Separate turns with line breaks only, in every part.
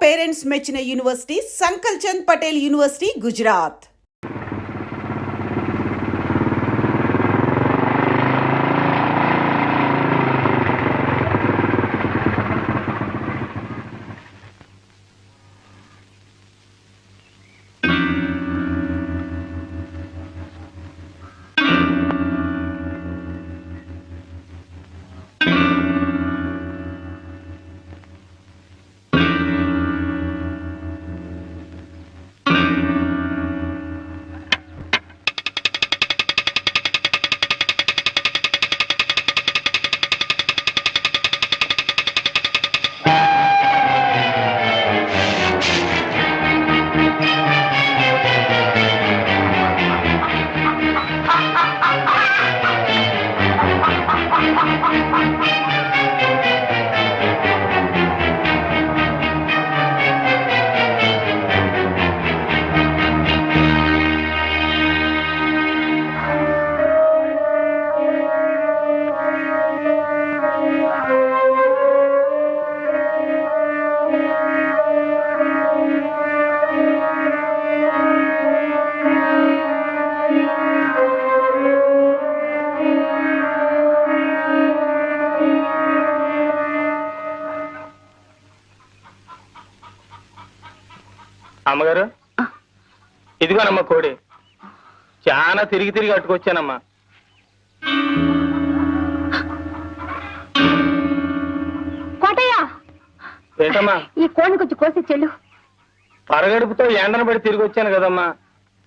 Parents మెచ్చిన university సంకల్ Chand Patel university, Gujarat.
అమ్మగారు, ఇదిగోనమ్మా కోడి. చాలా తిరిగి తిరిగి అట్టుకొచ్చానమ్మా.
కోటయ్య,
ఏంటమ్మా?
ఈ కోడిని కొంచెం కోసి చెల్లు.
పరగడుపుతో ఎండను పడి తిరిగి వచ్చాను కదమ్మా,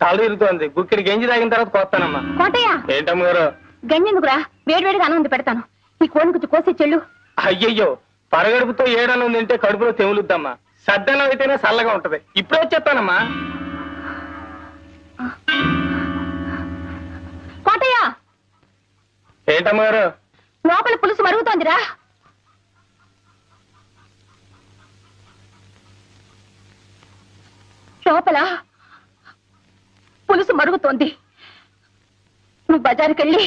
తల ఇరుగుతోంది. గుక్కిడి గంజి తాగిన తర్వాత కోస్తానమ్మా.
కోటయ్య,
ఏంటమ్మగారు?
గంజెందుకురా, వేడివేడిగా అన్నం పెడతాను. ఈ కోడిని కొంచెం కోసి చెల్లు.
అయ్యయ్యో, పరగడుపుతో ఏడన్నం తింటే కడుపులో తెములుద్దమ్మా. సద్దన్నం అయితేనే చల్లగా ఉంటది. ఇప్పుడే వచ్చేస్తానమ్మా.
కోటయ్య,
ఏంటమ్మగారు?
లోపల పులుసు మరుగుతోందిరా. లోపల పులుసు మరుగుతోంది. నువ్వు బజారుకెళ్ళి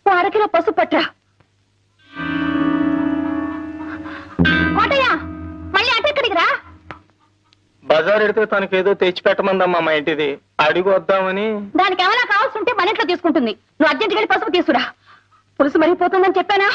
అరకిలో పసుపు పట్రా. కోటయ్య, మళ్ళీ అటెక్కడికి రా.
బజార్ ఎడితే తనకేదో తెచ్చిపెట్టమందమ్మా మా ఇంటిది. అడిగి వద్దామని.
దానికి ఏమైనా కావాల్సి ఉంటే మన ఇంట్లో తీసుకుంటుంది. నువ్వు అర్జెంట్కి వెళ్ళి పసుపు తీసుకురా. పులుసు మరిగిపోతుందని చెప్పానా?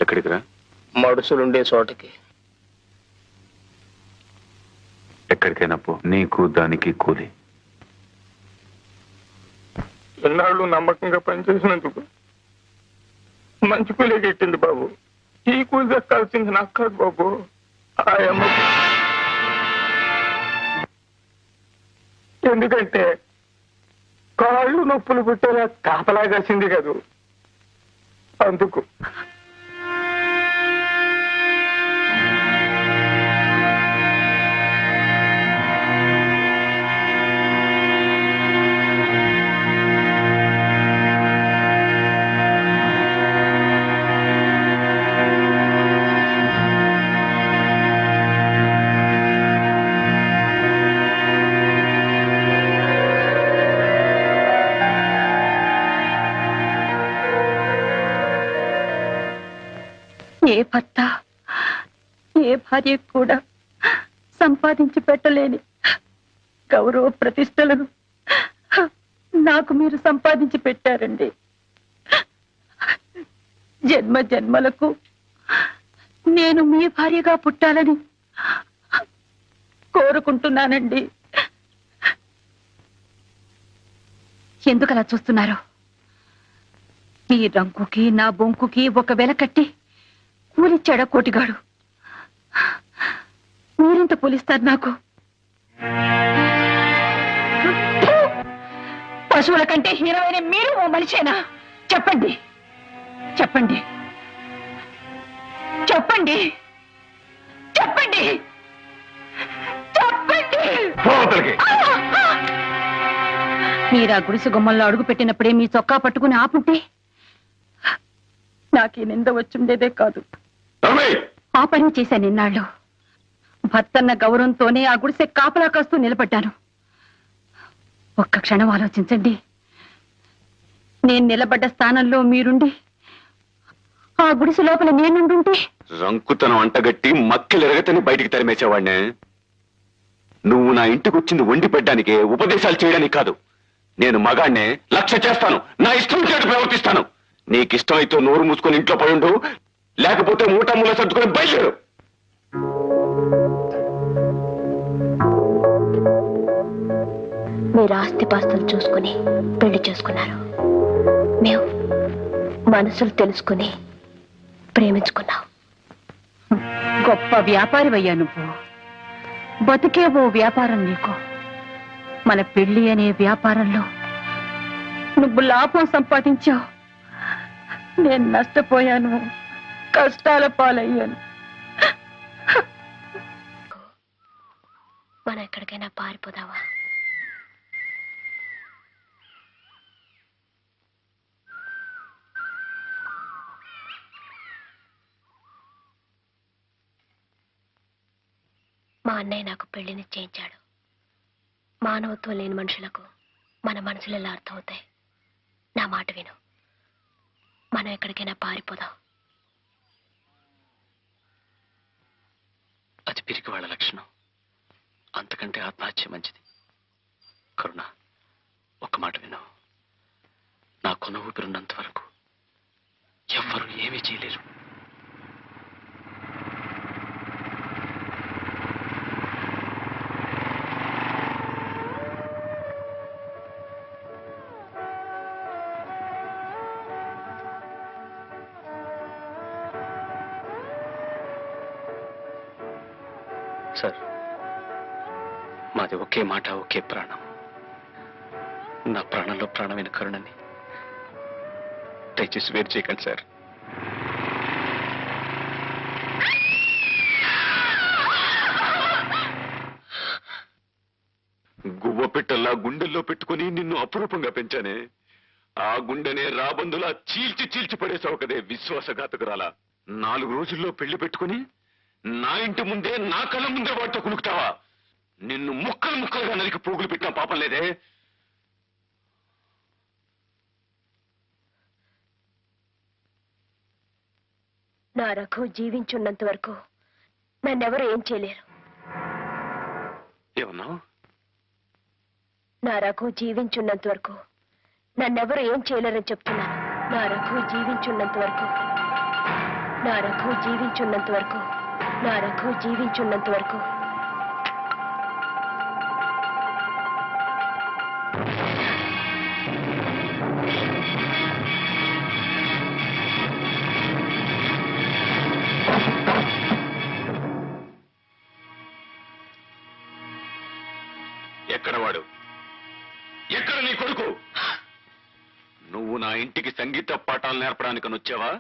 ఎక్కడికి రా?
మడుసులుండే చోటకి.
ఎక్కడికైనా పో, నీకు దానికి కూలి.
ఎన్నాళ్ళు నమ్మకంగా పనిచేసినందుకు మంచి కూలీ పెట్టింది బాబు. ఈ కూలి దక్కాల్సింది నాకు కాదు బాబు, ఆ అమ్మకి. ఎందుకంటే కాళ్ళు నొప్పులు పుట్టేలా కాపలా కాసింది కదూ, అందుకు.
ఏ భర్త ఏ భార్య కూడా సంపాదించి పెట్టలేని గౌరవ ప్రతిష్టలను నాకు మీరు సంపాదించి పెట్టారండి. జన్మ జన్మలకు నేను మీ భార్యగా పుట్టాలని కోరుకుంటున్నానండి. ఎందుకలా చూస్తున్నారు? మీ రంకుకి నా బొంకుకి ఒక వెల కట్టి కూలిచ్చాడా కోటిగాడు? మీరెంత కూలిస్తారు నాకు? పశువుల కంటే హీనమైన మీరు ఓ మనిషేనా? చెప్పండి చెప్పండి చెప్పండి చెప్పండి చెప్పండి. మీరా గుడిసె గుమ్మంలో అడుగు పెట్టినప్పుడే మీ చొక్కా పట్టుకుని ఆపుంటే నాకు ఈ నింద వచ్చుండేదే కాదు. ఆ పని చేశాను ఇన్నాళ్ళు. భర్తన్న గౌరవంతోనే ఆ గుడిసె కాపలా కాస్తూ నిలబడ్డాను. ఒక్క క్షణం ఆలోచించండి. నేను నిలబడ్డ స్థానంలో మీరుండి ఆ గుడిసె లోపల నేనుండుంటే
రంకుతనం అంటగట్టి మక్కిలెరగతని బయటికి తరిమేసేవాడినే. నువ్వు నా ఇంటికి వచ్చింది వండి పెట్టడానికే, ఉపదేశాలు చేయడానికి కాదు. నేను మగాడినే, లక్ష్య చేస్తాను, నా ఇష్టం చేటు ప్రవర్తిస్తాను. నీకిష్టమైతే నోరు మూసుకొని ఇంట్లో పడుండు, లేకపోతే మూట మూల సర్దుకొని బయలుదేరు.
మీరు ఆస్తిపాస్తులు చూసుకుని పెళ్లి చేసుకున్నారు. మేము మనసులు తెలుసుకుని ప్రేమించుకున్నాం. గొప్ప వ్యాపారివయ్యా నువ్వు. బతికే ఓ వ్యాపారం నీకు. మన పెళ్లి అనే వ్యాపారంలో నువ్వు లాభం సంపాదించావు, నేను నష్టపోయాను, కష్టాల పాలయ్యాను. మనం ఎక్కడికైనా పారిపోదావా? మా అన్నయ్య నాకు పెళ్లి నిశ్చయించాడు. మానవత్వం లేని మనుషులకు మన మనసులు ఎలా అర్థమవుతాయి? నా మాట విను, మనం ఎక్కడికైనా పారిపోదాం.
అది పిరికి వాళ్ళ లక్షణం. అంతకంటే ఆత్మహత్య మంచిది. కరుణ, ఒక్క మాట విను. నా కొన ఊపిరున్నంత వరకు ఎవ్వరూ ఏమీ చేయలేరు. సార్, మాది ఒకే మాట, ఒకే ప్రాణం. నా ప్రాణంలో ప్రాణమైన కరుణని దయచేసి వేరు చేయకండి సార్.
గువ్వ పెట్టల్లా గుండెల్లో పెట్టుకుని నిన్ను అపురూపంగా పెంచానే, ఆ గుండెనే రాబందులా చీల్చి చీల్చి పడేసావు కదే విశ్వాసఘాతకురాలా. 4 రోజుల్లో పెళ్లి పెట్టుకుని నా ఇంటి ముందే, నా కళ్ళ ముందే వాటితో కునుకుతావా? నిన్ను ముక్కలు ముక్కలుగా నరికి పోగులు పెట్టిన పాపం లేదే.
నా రఘు జీవించున్నంత వరకు నన్నెవరు ఏం చేయలేరు.
ఏమన్నావు?
నా రఘు జీవించున్నంత వరకు నన్నెవరు ఏం చేయలేరని చెప్తున్నాను. నా రఘు జీవించున్నంత వరకు, నా రఘు జీవించున్నంత వరకు, నా రఘు జీవించున్నంత వరకు.
ఇంటికి సంగీత పాఠాలు నేర్పడానికి వచ్చావా?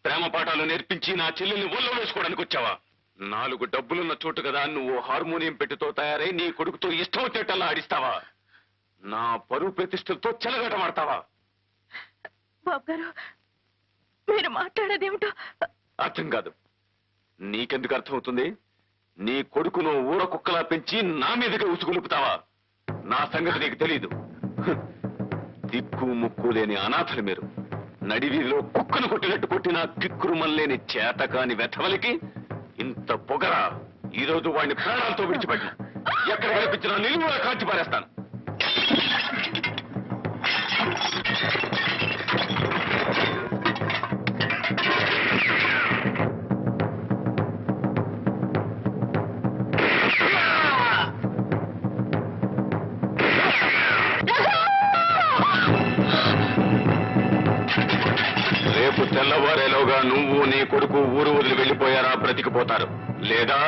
ప్రేమ పాఠాలు నేర్పించి నా చెల్లెల్ని ఒళ్ళో వేసుకోవడానికి వచ్చావా? 4 డబ్బులున్న చోటు కదా నువ్వు హార్మోనియం పెట్టుతో తయారై నీ కొడుకుతో ఇష్టం వచ్చేటల్లా ఆడిస్తావా? నా పరువు ప్రతిష్టలతో చెలగటమాడతావా?
బాబు గారు, మీరు మాట్లాడేదేమిటో
అర్థం కాదు. నీకెందుకు అర్థమవుతుంది? నీ కొడుకును ఊర కుక్కలా పెంచి నా మీదగా ఉసుగులుపుతావా? నా సంగతి నీకు తెలీదు. దిక్కు ముక్కు లేని అనాథలు మీరు. నడివీధిలో కుక్కను కొట్టినట్టు కొట్టిన కిక్కురుమల్లేని చేతకాని వెధవలికి ఇంత పొగరా? ఈ రోజు వాడిని ప్రాణాలతో విడిచిపెట్టిన ఎక్కడ కనిపించినా నిలువుగా కాల్చి పారేస్తాను. రేపు తెల్లవారేలోగా నువ్వు నీ కొడుకు ఊరు వదిలి వెళ్ళిపోయారా బ్రతికిపోతారు, లేదా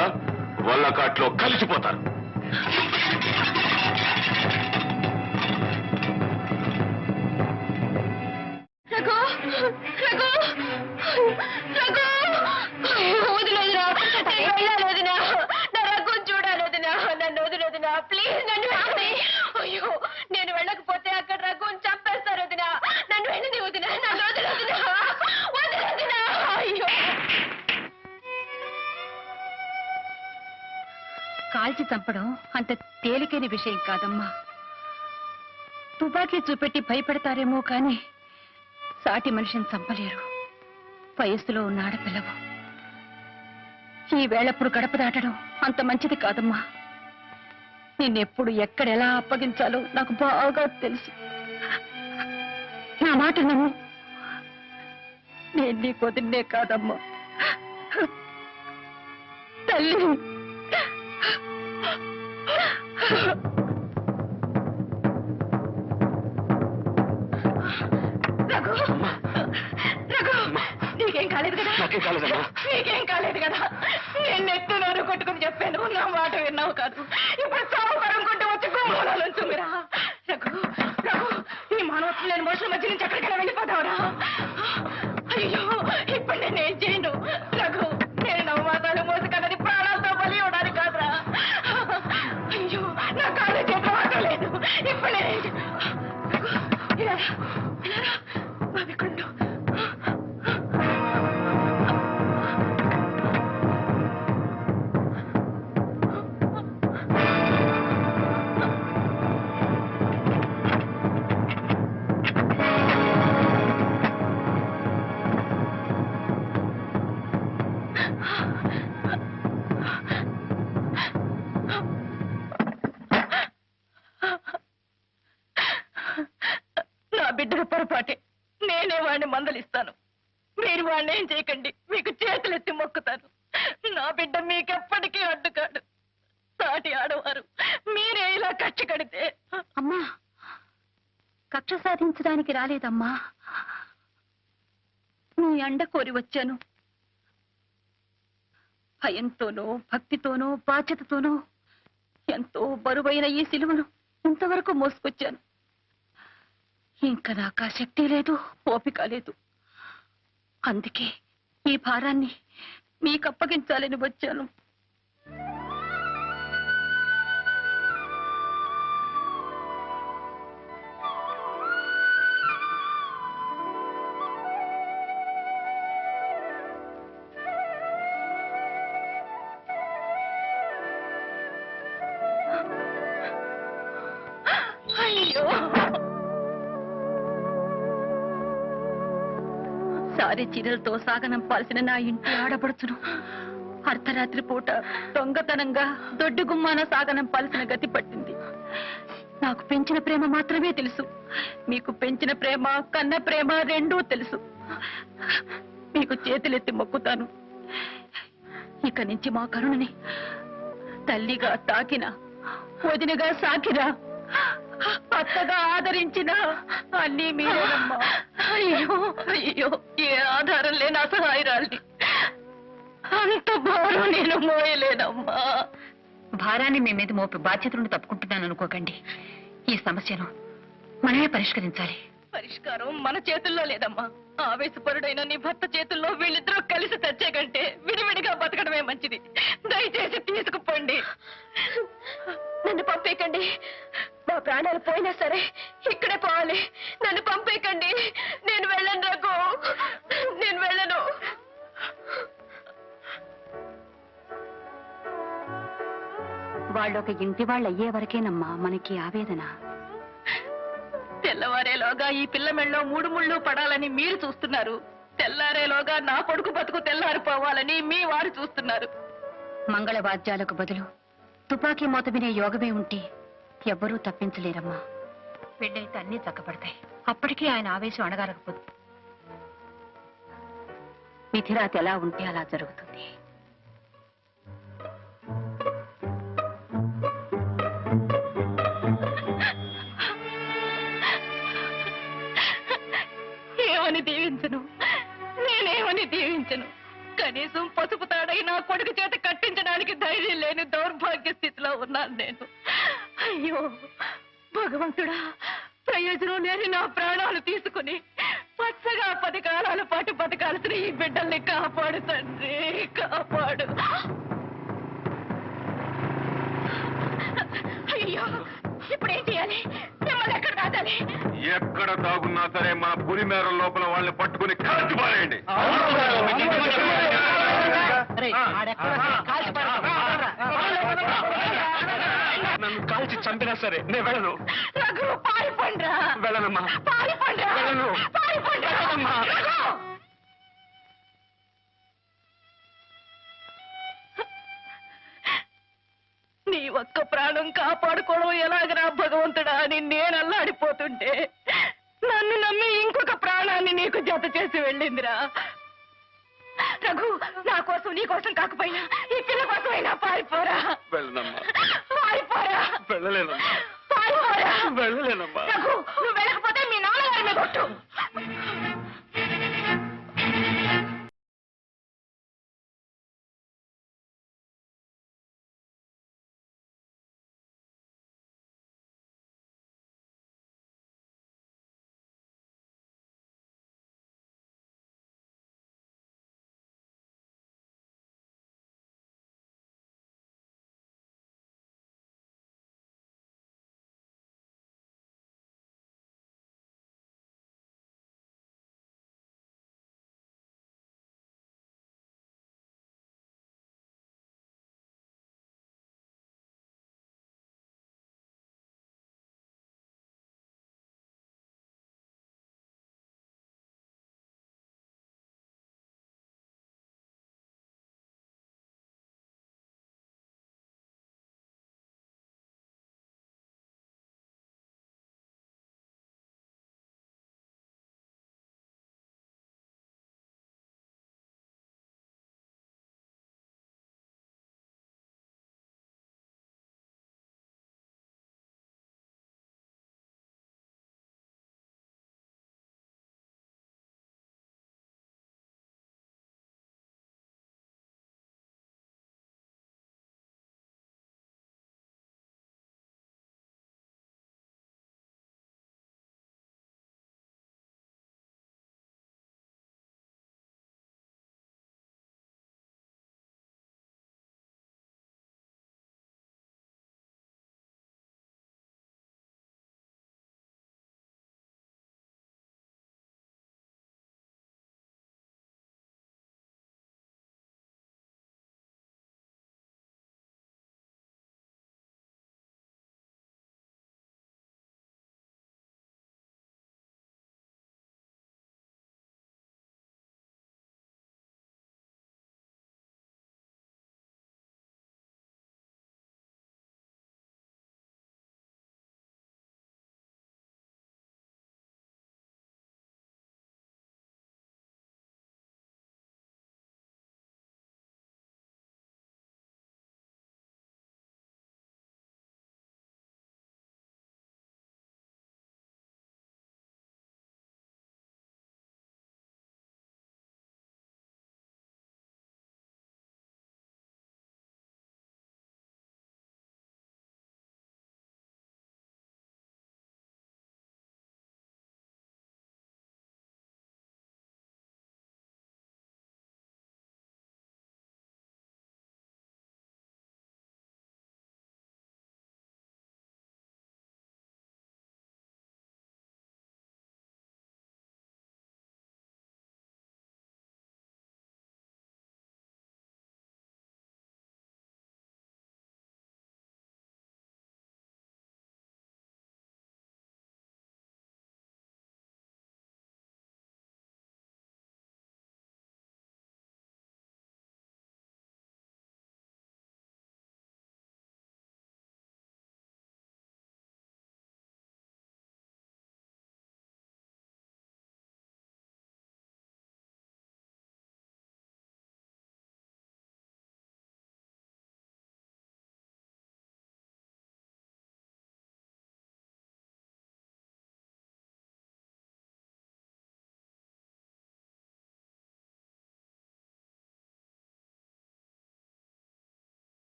వల్లకాట్లో కలిసిపోతారు.
అయ్యో, నేను వెళ్ళకపోతే అక్కడ రఘుని చంపేస్తారు వదినా. నన్ను వెళ్ళని వదినా, నన్ను వదిలేదినా, వదిలేదినా. అయ్యో, కాల్చి చంపడం అంత తేలికైన విషయం కాదమ్మా. తుపాకీ చూపెట్టి భయపెడతారేమో కానీ సాటి మనిషిని చంపలేరు. వయస్సులో ఉన్న ఆడపిల్లవు. ఈ వేళప్పుడు గడప దాటడం అంత మంచిది కాదమ్మా. నిన్నెప్పుడు ఎక్కడెలా అప్పగించాలో నాకు బాగా తెలుసు. నా మాట నమ్ము. నేను నీకు వదిలే కాదమ్మా, తల్లి. రఘు, రఘు, నీకేం కాలేదు కదా? నీకేం కాలేదు కదా? నేను ఎత్తునోరు కొట్టుకుని చెప్పాను, నా మాట విన్నావు కాదు. ఇప్పుడు సాగుపరం కొట్టి వచ్చి గుమ్మలోంచుమిరా. రఘు, రఘు, ఈ మానవత్వం లేని మనుషుల మధ్య నుంచి ఎక్కడికైనా వెళ్ళిపోతావురా? అయ్యో, ఇప్పుడు నేనేం చేయను రఘు. నేను నవమాసాలు మోసుకన్నది ప్రాణాలతో బలి ఇవ్వడానికి కాదురా. అయ్యో, నా కాళ్ళు చేతులు మాత్రం లేదు. ఇప్పుడు నేనేం ఇలా బావికుండు. బిడ్డల పొరపాటే. నేనే వాడిని మందలిస్తాను. మీరు వాడిని ఏం చేయకండి. మీకు చేతులెత్తి మొక్కుతాను. నా బిడ్డ మీకెప్పటికీ అడ్డుకాడు. సాటి ఆడవారు మీరే ఇలా కక్ష కడితే. అమ్మా, కక్ష సాధించడానికి రాలేదమ్మా. నీ అండ కోరి వచ్చాను. భయంతోనో భక్తితోనో బాధ్యతతోనో ఎంతో బరువైన ఈ సిలువను ఇంతవరకు మోసుకొచ్చాను. ఇంకా నాకు ఆ శక్తి లేదు, ఓపిక లేదు. అందుకే ఈ భారాన్ని మీకు అప్పగించాలని వచ్చాను. అయ్యో, సారి చీరలతో సాగనంపాల్సిన నా ఇంటి ఆడపడుచును అర్ధరాత్రి పూట దొంగతనంగా దొడ్డి గుమ్మాన సాగనంపాల్సిన గతి పట్టింది. నాకు పెంచిన ప్రేమ మాత్రమే తెలుసు. మీకు పెంచిన ప్రేమ, కన్న ప్రేమ రెండూ తెలుసు. మీకు చేతులెత్తి మొక్కుతాను. ఇక నుంచి మా కరుణని తల్లిగా తాకిన, వదినగా సాకినా, అత్తగా ఆదరించిన అన్నీ మీరేనమ్మా. అయ్యో అయ్యో, ఏ ఆధారం లేని అసహాయురాల్ని. అంత భారం నేను మోయలేనమ్మా. భారాన్ని మీ మీద మోపి బాధ్యతలను తప్పుకుంటున్నాను అనుకోకండి. ఈ సమస్యను మనమే పరిష్కరించాలి. పరిష్కారం మన చేతుల్లో లేదమ్మా. ఆవేశపరుడైన నీ భర్త చేతుల్లో వీళ్ళిద్దరూ కలిసి తెచ్చే కంటే విడివిడిగా బతకడమే మంచిది. దయచేసి తీసుకుపోండి. నన్ను పంపేయకండి. నా ప్రాణాలు పోయినా సరే ఇక్కడే పోవాలి. నన్ను పంపేయకండి. నేను వెళ్ళను రఘు, నేను వెళ్ళను. వాళ్ళొక ఇంటి వాళ్ళు అయ్యే వరకేనమ్మా మనకి ఆవేదన. తెల్లవారేలోగా ఈ పిల్ల మెళ్ళలో 3 ముళ్ళు పడాలని మీరు చూస్తున్నారు. తెల్లారేలోగా నా కొడుకు బతుకు తెల్లారిపోవాలని మీ వారు చూస్తున్నారు. మంగళవాద్యాలకు బదులు తుపాకీ మోత వినే యోగమే ఉంటే ఎవ్వరూ తప్పించలేరమ్మా. పెళ్ళైతే అన్నీ చక్కబడతాయి. అప్పటికీ ఆయన ఆవేశం అణగారకపోదు. మిథిరాత్ ఎలా ఉంటే అలా జరుగుతుంది. ఏమని దీవించను, నేనేమని దీవించను. కనీసం పసుపు తాడై నా కొడుకు చేత కట్టించడానికి ధైర్యం లేని దౌర్భాగ్య స్థితిలో ఉన్నాను నేను. అయ్యో భగవంతుడా, ప్రయోజనం లేని నా ప్రాణాలు తీసుకుని పచ్చగా 10 కాలాల పాటు బతకాల్సిన ఈ బిడ్డల్ని కాపాడు తండ్రి, కాపాడు. అయ్యో ఇప్పుడు ఏం చేయాలి? మిమ్మల్ని ఎక్కడ దాదాలి?
ఎక్కడ దాగున్నా సరే మన పులి మేర లోపల వాళ్ళని పట్టుకుని కాల్చి పారేయండి.
నన్ను కాల్చి చంపినా సరే నేను వెళ్ళను.
పారిపోండ్రా,
వెళ్ళనమ్మా,
పారిపోండ్రా,
వెళ్ళను.
పారిపోండ్రా. నీ ఒక్క ప్రాణం కాపాడుకోవడం ఎలాగరా భగవంతుడా అని నేను అల్లాడిపోతుంటే నన్ను నమ్మి ఇంకొక ప్రాణాన్ని నీకు జత చేసి వెళ్ళిందిరా. రఘు, నా కోసం నీ కోసం కాకపోయినా ఈ పిల్ల కోసమైనా పారిపోరా.
వెళ్ళనమ్మా,
పారిపోరా.
వెళ్ళలేనమ్మా,
పారిపోరా.
వెళ్ళలేనమ్మా.
రఘు, నువ్వు వెళ్ళకపోతే మీ నాన్నగారి మీద కొట్టు.